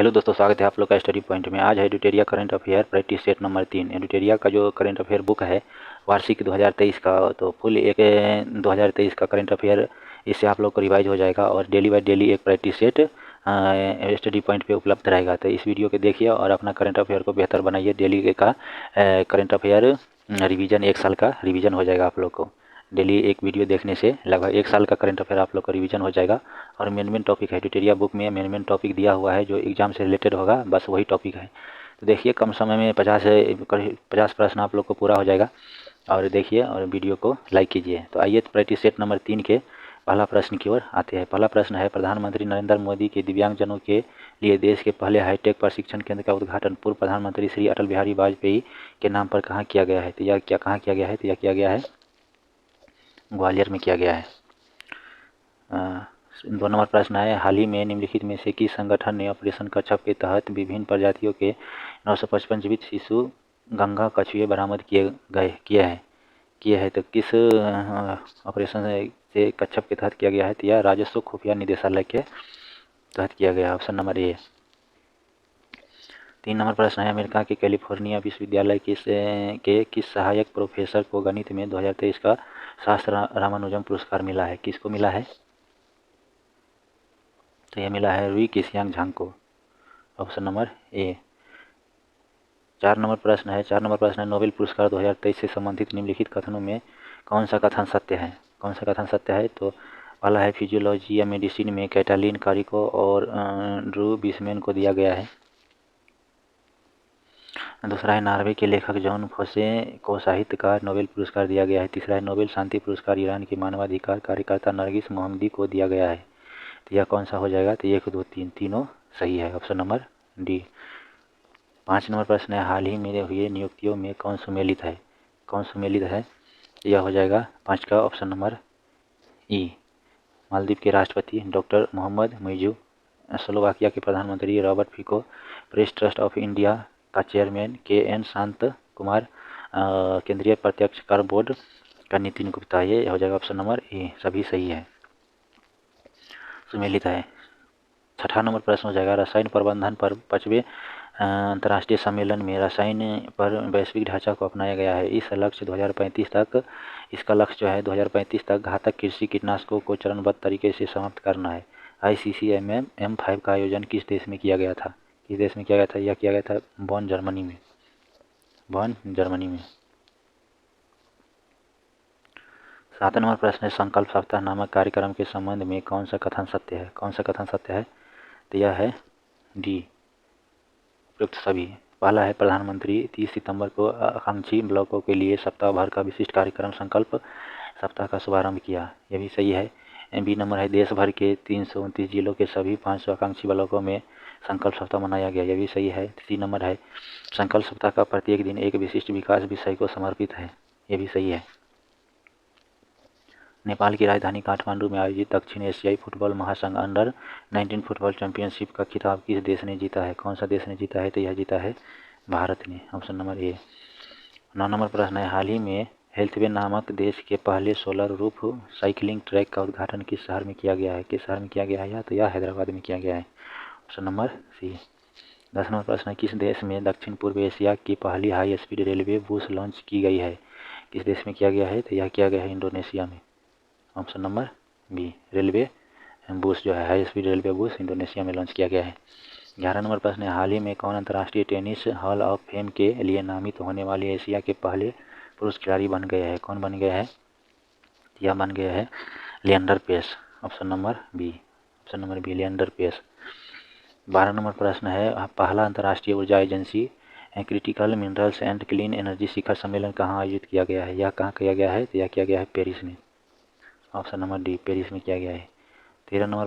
Hello दोस्तों, स्वागत है आप लोग का स्टडी पॉइंट में। आज है editorial current affair practice set number 3। Editorial का जो करंट अफेयर बुक है वार्षिक 2023 का, तो फुल एक 2023 का करंट अफेयर इससे आप लोग को रिवाइज हो जाएगा और डेली बाय डेली एक प्रैक्टिस सेट स्टडी पॉइंट पे उपलब्ध रहेगा। तो इस वीडियो को देखिए और अपना करंट अफेयर को बेहतर बनाइए। डेली का करंट अफेयर रिवीजन, 1 साल का रिवीजन हो जाएगा आप लोग को। डेली एक वीडियो देखने से लगभग 1 साल का करंट अफेयर आप लोग का रिवीजन हो जाएगा। और मेन टॉपिक है एडिटोरिया बुक में, मेन टॉपिक दिया हुआ है जो एग्जाम से रिलेटेड होगा, बस वही टॉपिक है। तो देखिए कम समय में 50 प्रश्न आप लोग को पूरा हो जाएगा। और देखिए और वीडियो को लाइक कीजिए। तो आइए प्रैक्टिस सेट नंबर 3 के पहला प्रश्न की ओर आते हैं। पहला प्रश्न है, प्रधानमंत्री नरेंद्र मोदी के दिव्यांगजनों के लिए देश के पहले हाईटेक प्रशिक्षण केंद्र का उद्घाटन पूर्व प्रधानमंत्री श्री अटल बिहारी वाजपेयी के नाम पर कहाँ किया गया है? तो यह कहाँ किया गया है? तो यह किया गया है ग्वालियर में किया गया है। 2 नंबर प्रश्न है, हाल ही में निम्नलिखित में से किस संगठन ने ऑपरेशन कच्छप के तहत विभिन्न प्रजातियों के 955 जीवित शिशु गंगा कछुए बरामद किए हैं? तो किस ऑपरेशन से कच्छप के तहत किया गया है? तो यह राजस्व खुफिया निदेशालय के तहत किया गया है। Option number A. 3 नंबर प्रश्न है, अमेरिका के कैलिफोर्निया विश्वविद्यालय के किस सहायक प्रोफेसर को गणित में 2023 का शास्त्र रामानुजम पुरस्कार मिला है? किसको मिला है? तो यह मिला है रुई केशियांग झांग को। Option number A. 4 नंबर प्रश्न है, नोबेल पुरस्कार 2023 से संबंधित निम्नलिखित कथनों में कौन सा कथन सत्य है? तो पहला है, फिजियोलॉजी या मेडिसिन में कैटालिन कारिको और ड्रू बिस्मेन को दिया गया है। दूसरा है, नॉर्वे के लेखक जॉन फोसे को साहित्य का नोबेल पुरस्कार दिया गया है। तीसरा है, नोबेल शांति पुरस्कार ईरान की मानवाधिकार कार्यकर्ता नरगिस मोहम्मदी को दिया गया है। तो यह कौन सा हो जाएगा? तो 1, 2, 3 तीनों सही है। Option number D. 5 नंबर प्रश्न है, हाल ही में हुए नियुक्तियों में कौन सुमेलित है? यह हो जाएगा 5 का ऑप्शन नंबर ई। मालदीव के राष्ट्रपति डॉक्टर मोहम्मद मुइज़, स्लोवाकिया के प्रधानमंत्री Robert Fico, press trust of India का चेयरमैन KN शांत कुमार, केंद्रीय प्रत्यक्ष कर बोर्ड का नितिन गुप्ता। ये हो जाएगा ऑप्शन नंबर ए, सभी सही है, सुमेलित है। 6ठा नंबर प्रश्न हो जाएगा, रसायन प्रबंधन पर 5वें अंतर्राष्ट्रीय सम्मेलन में रसायन पर वैश्विक ढांचा को अपनाया गया है। इसका लक्ष्य 2035 तक घातक कृषि कीटनाशकों को चरणबद्ध तरीके से समाप्त करना है। ICCMM5 का आयोजन किस देश में किया गया था? यह किया गया था बॉन, जर्मनी में। 7 नंबर प्रश्न है, संकल्प सप्ताह नामक कार्यक्रम के संबंध में कौन सा कथन सत्य है? तो यह है डी, उपयुक्त सभी। पहला है, प्रधानमंत्री 30 सितंबर को आकांक्षी ब्लॉकों के लिए सप्ताह भर का विशिष्ट कार्यक्रम संकल्प सप्ताह का शुभारंभ किया। यह भी सही है। बी नंबर है, देश भर के 329 जिलों के सभी 500 आकांक्षी ब्लॉकों में संकल्प सप्ताह मनाया गया। यह भी सही है। 3 नंबर है, संकल्प सप्ताह का प्रत्येक दिन एक विशिष्ट विकास विषय को समर्पित है। यह भी सही है। नेपाल की राजधानी काठमांडू में आयोजित दक्षिण एशियाई फुटबॉल महासंघ अंडर-19 फुटबॉल चैंपियनशिप का खिताब किस देश ने जीता है? कौन सा देश ने जीता है? तो यह जीता है भारत ने। Option number A. 9 नंबर प्रश्न है, हाल ही में हेल्थवे नामक देश के पहले सोलर रूफ साइकिलिंग ट्रैक का उद्घाटन किस शहर में किया गया है? या तो यह हैदराबाद में किया गया है। ऑप्शन नंबर सी। 10 नंबर प्रश्न है, किस देश में दक्षिण पूर्व एशिया की पहली high speed railway bus launch की गई है? किस देश में किया गया है? तो यह किया गया है इंडोनेशिया में। Option number B, railway bus जो है high speed railway bus Indonesia में लॉन्च किया गया है। 11 नंबर प्रश्न है, हाल ही में कौन अंतर्राष्ट्रीय टेनिस हॉल ऑफ फेम के लिए नामित होने वाले एशिया के पहले पुरुष खिलाड़ी बन गए हैं? कौन बन गया है? यह बन गया है Leander Paes. Option number B, Leander Paes. 12 number प्रश्न है, पहला अंतर्राष्ट्रीय ऊर्जा agency critical minerals and clean energy शिखर सम्मेलन कहाँ आयोजित किया गया है? यह कहाँ किया गया है? तो यह किया गया है पेरिस में। ऑप्शन नंबर डी, पेरिस में किया गया है। 13 नंबर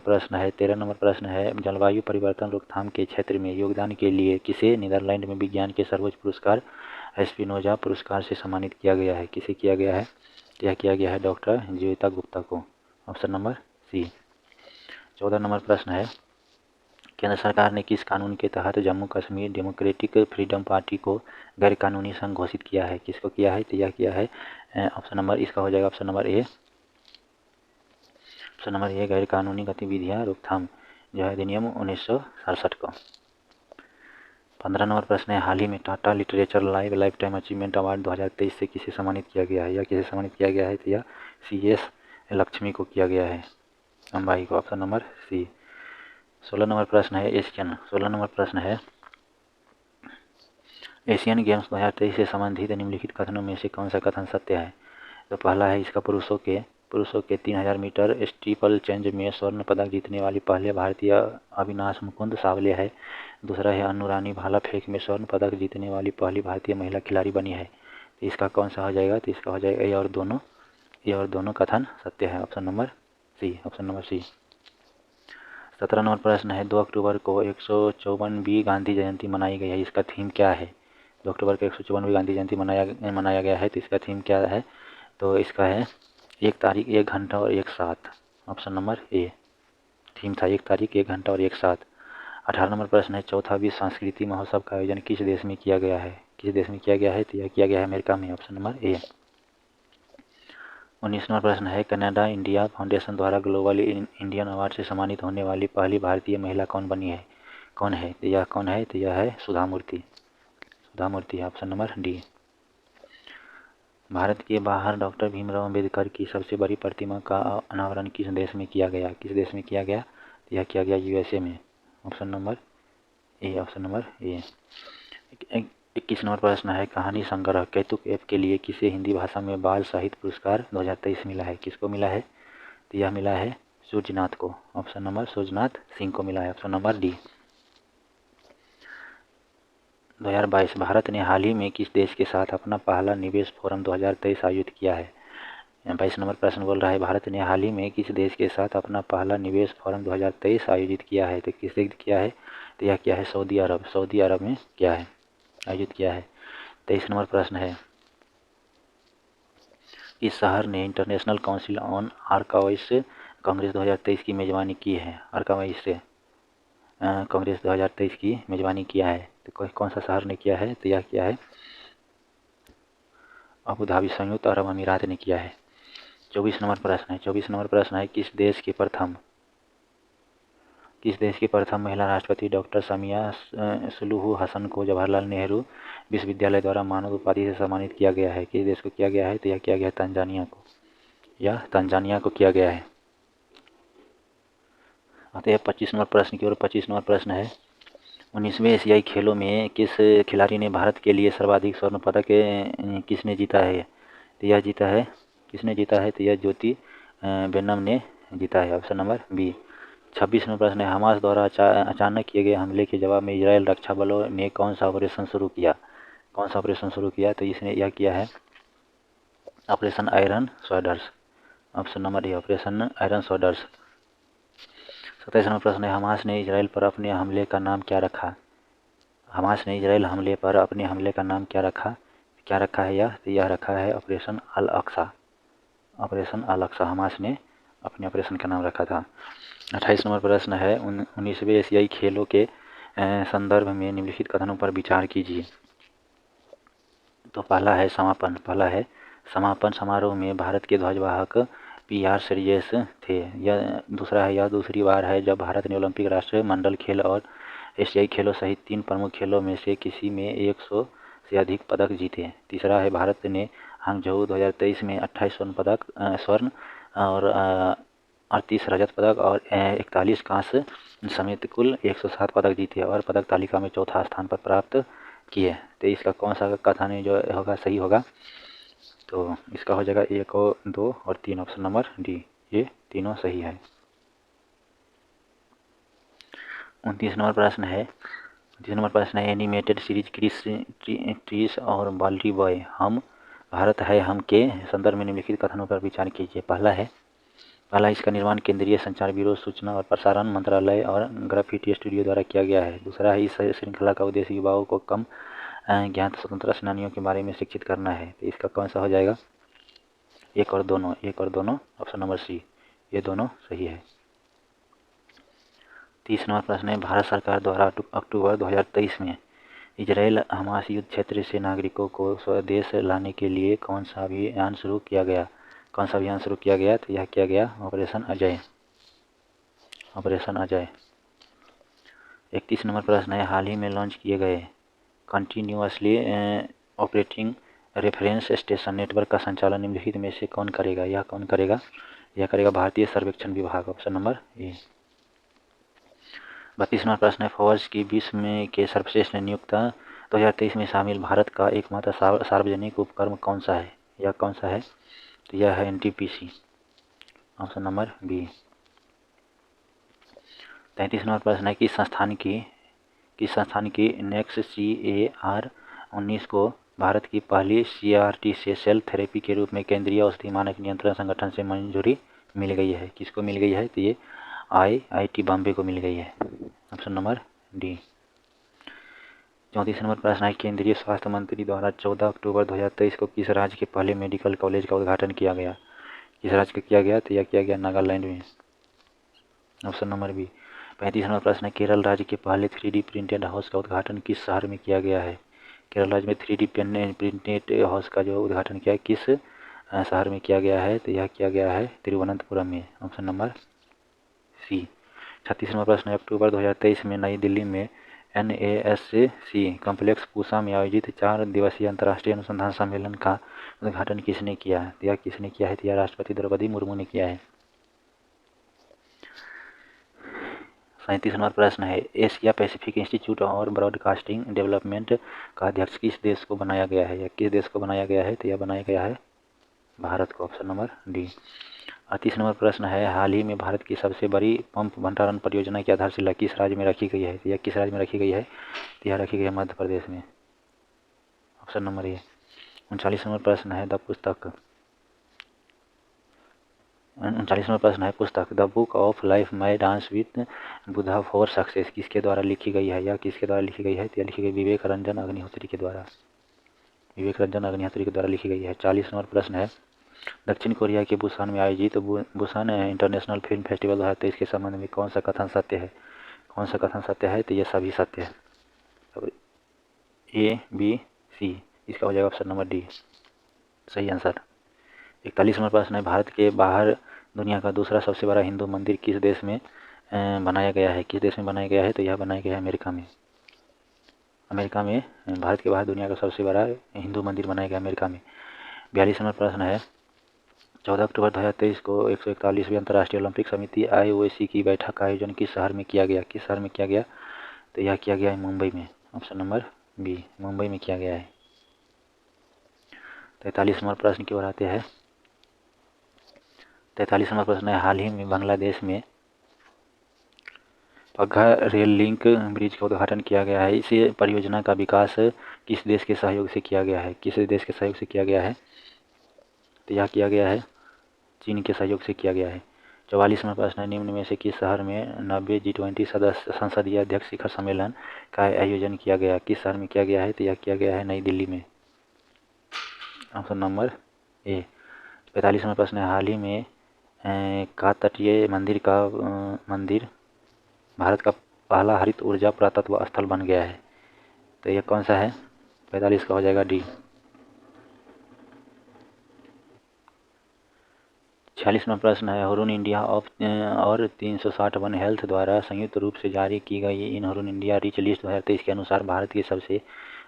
प्रश्न है, जलवायु परिवर्तन रोकथाम के क्षेत्र में योगदान के लिए किसे नीदरलैंड में विज्ञान के सर्वोच्च पुरस्कार स्पिनोजा पुरस्कार से सम्मानित किया गया है? किसे किया गया है? यह किया गया है डॉक्टर जीविता गुप्ता को। ऑप्शन नंबर सी। 14 नंबर प्रश्न है, केंद्र सरकार ने किस कानून के तहत Jammu Kashmir democratic freedom party को गैर कानूनी संघ घोषित किया है? किसको किया है? तो यह किया है ऑप्शन नंबर, इसका हो जाएगा option number A. Option number A, गैर कानूनी गतिविधियाँ रोकथाम जो है अधिनियम 1967 को। 15 नंबर प्रश्न है, हाल ही में Tata literature life time achievement award 2023 से किसे सम्मानित किया गया है? या किसे सम्मानित किया गया है? तो यह CS लक्ष्मी को किया गया है, अंबाई को। ऑप्शन नंबर सी। 16 नंबर प्रश्न है, 16 नंबर प्रश्न है, एशियन गेम्स 2023 से संबंधित निम्नलिखित कथनों में से कौन सा कथन सत्य है? तो पहला है इसका, पुरुषों के 3000 मीटर स्टीपल चेंज में स्वर्ण पदक जीतने वाली पहले भारतीय अविनाश मुकुंद सावले है। दूसरा है, अन्नू रानी भाला फेंक में स्वर्ण पदक जीतने वाली पहली भारतीय महिला खिलाड़ी बनी है। तो इसका कौन सा हो जाएगा? तो इसका हो जाएगा ये और दोनों कथन सत्य है। ऑप्शन नंबर सी। 17 नंबर प्रश्न है, 2 अक्टूबर को 154वीं गांधी जयंती मनाई गई है, इसका थीम क्या है? 2 अक्टूबर को 154वीं गांधी जयंती मनाया गया है, तो इसका थीम क्या है? तो इसका है 1 तारीख 1 घंटा और 1 साथ। Option number A. थीम था 1 तारीख 1 घंटा और 1 साथ। 18 नंबर प्रश्न है, चौथा विश्व संस्कृति महोत्सव का आयोजन किस देश में किया गया है? किस देश में किया गया है? तो यह किया गया है अमेरिका में। Option number A. 19 नंबर प्रश्न है, कनाडा इंडिया फाउंडेशन द्वारा ग्लोबल इंडियन अवार्ड से सम्मानित होने वाली पहली भारतीय महिला कौन है? तो यह कौन है? तो यह है Sudha Murthy. Option number D. Bharat के बाहर डॉक्टर भीमराव अंबेडकर की सबसे बड़ी प्रतिमा का अनावरण किस देश में किया गया? तो यह किया गया USA में। Option number A. 21 नंबर प्रश्न है, कहानी संग्रह कौतुक ऐप के लिए किसे हिंदी भाषा में बाल साहित्य पुरस्कार 2023 मिला है? किसको मिला है? तो यह मिला है सूर्यनाथ को। ऑप्शन नंबर सूर्यनाथ सिंह को मिला है। Option number D. 2022 भारत ने हाल ही में किस देश के साथ अपना पहला निवेश फोरम 2023 आयोजित किया है? 22 नंबर प्रश्न बोल रहा है, भारत ने हाल ही में किस देश के साथ अपना पहला निवेश फोरम 2023 आयोजित किया है? तो किससे किया है? तो यह क्या है? सऊदी अरब में क्या है? आयोजित किया है। 23 नंबर प्रश्न है, इस शहर ने international council on archives Congress 2023 की मेजबानी की है। आर्काइव्स कांग्रेस 2023 की मेजबानी किया है, तो कौन सा शहर ने किया है? तो यह किया है अबू धाबी, संयुक्त अरब अमीरात ने किया है। 24 नंबर प्रश्न है, किस देश की प्रथम महिला राष्ट्रपति डॉक्टर सामिया सुलूहु हसन को जवाहरलाल नेहरू विश्वविद्यालय द्वारा मानद उपाधि से सम्मानित किया गया है? किस देश को किया गया है? तो यह किया गया तंजानिया को किया गया है। आते हैं 25 नंबर प्रश्न की ओर। 25 नंबर प्रश्न है, 19वें एशियाई खेलों में किस खिलाड़ी ने भारत के लिए सर्वाधिक स्वर्ण पदक किसने जीता है? तो यह जीता है, किसने जीता है? तो यह ज्योति बेनम ने जीता है। Option number B. 26 नंबर प्रश्न है, हमास द्वारा अचानक किए गए हमले के जवाब में इजराइल रक्षा बलों ने कौन सा ऑपरेशन शुरू किया? तो इसने यह किया है operation iron swords. Option number A, operation iron swords. 27 number प्रश्न है, हमास ने इजराइल पर अपने हमले का नाम क्या रखा? इजराइल हमले पर अपने हमले का नाम क्या रखा है यह? तो यह रखा है ऑपरेशन अल अक्सा। हमास ने अपने ऑपरेशन का नाम रखा था। 28 नंबर प्रश्न है, 19वें एशियाई खेलों के संदर्भ में निम्नलिखित कथनों पर विचार कीजिए। तो पहला है समापन समारोह में भारत के ध्वजवाहक PR श्रीजेश थे। दूसरा है, यह दूसरी बार है जब भारत ने ओलंपिक राष्ट्रीय मंडल खेल और एशियाई खेलों सहित 3 प्रमुख खेलों में से किसी में 100 से अधिक पदक जीते। तीसरा है, भारत ने हांगझोउ 2023 में 28 स्वर्ण और 38 रजत पदक और 41 कांस्य समेत कुल 107 पदक जीते और पदक तालिका में चौथा स्थान पर प्राप्त किए। तो इसका कौन सा कथन है जो होगा सही होगा? तो इसका हो जाएगा 1 और 2 और 3। ऑप्शन नंबर डी, ये तीनों सही है। 29 नंबर प्रश्न है, एनिमेटेड सीरीज ट्रीस और बाल्टी बॉय हम भारत है हम के संदर्भ में निम्नलिखित कथनों पर विचार कीजिए। पहला इसका निर्माण केंद्रीय संचार ब्यूरो, सूचना और प्रसारण मंत्रालय और ग्राफिटी स्टूडियो द्वारा किया गया है। दूसरा है, इस श्रृंखला का उद्देश्य युवाओं को कम ज्ञात स्वतंत्रता सेनानियों के बारे में शिक्षित करना है। तो इसका कौन सा हो जाएगा? 1 और दोनों। ऑप्शन नंबर सी, ये दोनों सही है। 30 नंबर प्रश्न है, भारत सरकार द्वारा अक्टूबर 2023 में इजराइल हमास युद्ध क्षेत्र से नागरिकों को स्वदेश लाने के लिए कौन सा अभियान शुरू किया गया? तो यह किया गया ऑपरेशन अजय। 31 नंबर प्रश्न है, हाल ही में लॉन्च किए गए continuously operating reference station network का संचालन निम्नलिखित में से कौन करेगा? यह कौन करेगा? यह करेगा भारतीय सर्वेक्षण विभाग, ऑप्शन नंबर ए। 32वां प्रश्न है, फोर्ब्स की विश्व में के सर्वश्रेष्ठ नियोक्ता 2023 में शामिल भारत का एकमात्र सार्वजनिक उपक्रम कौन सा है? यह कौन सा है? तो यह है NTPC, ऑप्शन नंबर बी। 33वां प्रश्न है, किस संस्थान की NEXT-CAR-19 को भारत की पहली CRT से सेल थेरेपी के रूप में केंद्रीय औषधि मानक नियंत्रण संगठन से मंजूरी मिल गई है? किसको मिल गई है? तो ये IIT बॉम्बे को मिल गई है, ऑप्शन नंबर डी। 34 नंबर प्रश्न है, केंद्रीय स्वास्थ्य मंत्री द्वारा 14 अक्टूबर 2023 को किस राज्य के पहले मेडिकल कॉलेज का उद्घाटन किया गया? किस राज्य का किया गया? तो यह किया गया नागालैंड में, ऑप्शन नंबर बी। 35 नंबर प्रश्न है, केरल राज्य के पहले 3D प्रिंटेड हाउस का उद्घाटन किस शहर में किया गया है? केरल राज्य में 3D प्रिंटेड हाउस का जो उद्घाटन किया किस शहर में किया गया है? तो यह किया गया है तिरुवनंतपुरम में, ऑप्शन नंबर सी। 36 नंबर प्रश्न है, अक्टूबर 2023 में नई दिल्ली में NASC कॉम्प्लेक्स पूसा में आयोजित 4 दिवसीय अंतर्राष्ट्रीय अनुसंधान सम्मेलन का उद्घाटन किसने किया है? यह किसने किया है? तो यह राष्ट्रपति द्रौपदी मुर्मू ने किया है। 37 नंबर प्रश्न है, एशिया पैसिफिक इंस्टीट्यूट और ब्रॉडकास्टिंग डेवलपमेंट का अध्यक्ष किस देश को बनाया गया है? या किस देश को बनाया गया है? तो यह बनाया गया है भारत को, ऑप्शन नंबर डी। 38 नंबर प्रश्न है, हाल ही में भारत की सबसे बड़ी पंप भंडारण परियोजना की आधारशिला किस राज्य में रखी गई है? यह किस राज्य में रखी गई है? तो यह रखी गई है मध्य प्रदेश में, ऑप्शन नंबर ए। 39 नंबर प्रश्न है, पुस्तक the book of life my dance with Buddha for success किसके द्वारा लिखी गई है? या किसके द्वारा लिखी गई है? तो यह लिखी गई विवेक रंजन अग्निहोत्री के द्वारा, लिखी गई है। 40 नंबर प्रश्न है, दक्षिण कोरिया के बुसान में आयोजित बुसान इंटरनेशनल फिल्म फेस्टिवल 2023 के संबंध में कौन सा कथन सत्य है? कौन सा कथन सत्य है? तो ये सभी सत्य है, A, B, C, इसका हो जाएगा ऑप्शन नंबर डी सही आंसर। 41 नंबर प्रश्न है, भारत के बाहर दुनिया का दूसरा सबसे बड़ा हिंदू मंदिर किस देश में बनाया गया है? किस देश में बनाया गया है? तो यह बनाया गया है अमेरिका में। भारत के बाहर दुनिया का सबसे बड़ा हिंदू मंदिर बनाया गया अमेरिका में। 42 नंबर प्रश्न है, 14 अक्टूबर 2023 को 141वीं अंतर्राष्ट्रीय ओलंपिक समिति IOC की बैठक का आयोजन किस शहर में किया गया? किस शहर में किया गया? तो यह किया गया है मुंबई में, ऑप्शन नंबर बी, मुंबई में किया गया है। 43 नंबर प्रश्न की ओर आते हैं। 43 नंबर प्रश्न है, हाल ही में बांग्लादेश में पग्घा रेल लिंक ब्रिज का उद्घाटन किया गया है। इस परियोजना का विकास किस देश के सहयोग से किया गया है? किस देश के सहयोग से किया गया है? तो यह किया गया है चीन के सहयोग से किया गया है। 44 नंबर प्रश्न है, निम्न में से किस शहर में 90 G20 सदस्य संसदीय अध्यक्ष शिखर सम्मेलन का आयोजन किया गया? किस शहर में किया गया है? तो यह किया गया है नई दिल्ली में, ऑप्शन नंबर ए। 45 नंबर प्रश्न है, हाल ही में काकतीय मंदिर भारत का पहला हरित ऊर्जा पुरातत्व स्थल बन गया है। तो यह कौन सा है? 45 का हो जाएगा डी। 46 नंबर प्रश्न है, हुरुन इंडिया और 360 वन हेल्थ द्वारा संयुक्त रूप से जारी की गई इन हुरुन इंडिया रिच लिस्ट 2023 के अनुसार भारत के सबसे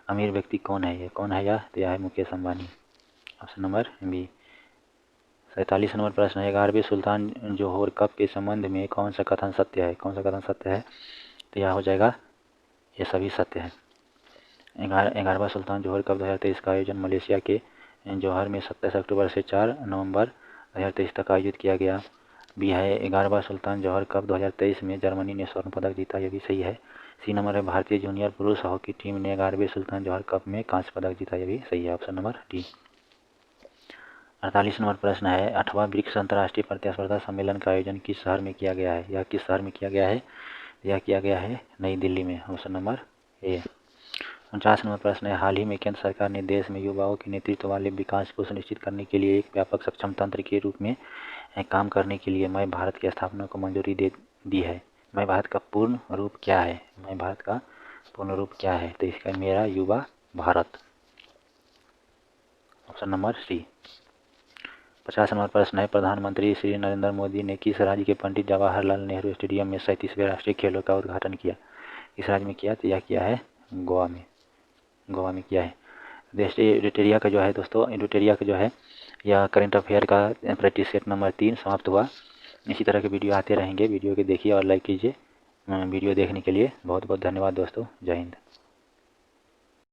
अमीर व्यक्ति कौन है? ये कौन है? तो यह है Mukesh Ambani, option number B. 47 number प्रश्न है, 11वें सुल्तान जोहोर कप के संबंध में कौन सा कथन सत्य है? कौन सा कथन सत्य है? तो यह हो जाएगा ये सभी सत्य है। 11वां सुल्तान जोहोर कप 2023 का आयोजन मलेशिया के जौहर में 27 अक्टूबर से 4 नवंबर 2023 तक आयोजित किया गया। बी है, 11वां सुल्तान जौहर कप 2023 में जर्मनी ने स्वर्ण पदक जीता, यह भी सही है। सी नंबर है, भारतीय जूनियर पुरुष हॉकी टीम ने 11वें सुल्तान जौहर कप में कांस्य पदक जीता, यह भी सही है, ऑप्शन नंबर डी। 48 नंबर प्रश्न है, 8वां ब्रिक्स अंतर्राष्ट्रीय प्रतिस्पर्धा सम्मेलन का आयोजन किस शहर में किया गया है? यह किस शहर में किया गया है? यह किया गया है नई दिल्ली में, ऑप्शन नंबर ए। 49 नंबर प्रश्न है, हाल ही में केंद्र सरकार ने देश में युवाओं के नेतृत्व वाले विकास को सुनिश्चित करने के लिए एक व्यापक सक्षम तंत्र के रूप में काम करने के लिए मैं भारत की स्थापना को मंजूरी दी है। मैं भारत का पूर्ण रूप क्या है? मैं भारत का पूर्ण रूप क्या है? तो इसका मेरा युवा Bharat, option number C. 50 number प्रश्न है, प्रधानमंत्री श्री नरेंद्र मोदी ने किस राज्य के पंडित जवाहरलाल नेहरू स्टेडियम में 37वें राष्ट्रीय खेलों का उद्घाटन किया? किस राज्य में किया? तो यह किया है गोवा में। गोवा में किया है। देश एडिटोरिया का जो है दोस्तों, एडिटोरिया का जो है यह करंट अफेयर का प्रैक्टिस सेट नंबर 3 समाप्त हुआ। इसी तरह के वीडियो आते रहेंगे। वीडियो को देखिए और लाइक कीजिए। वीडियो देखने के लिए बहुत बहुत धन्यवाद दोस्तों। जय हिंद।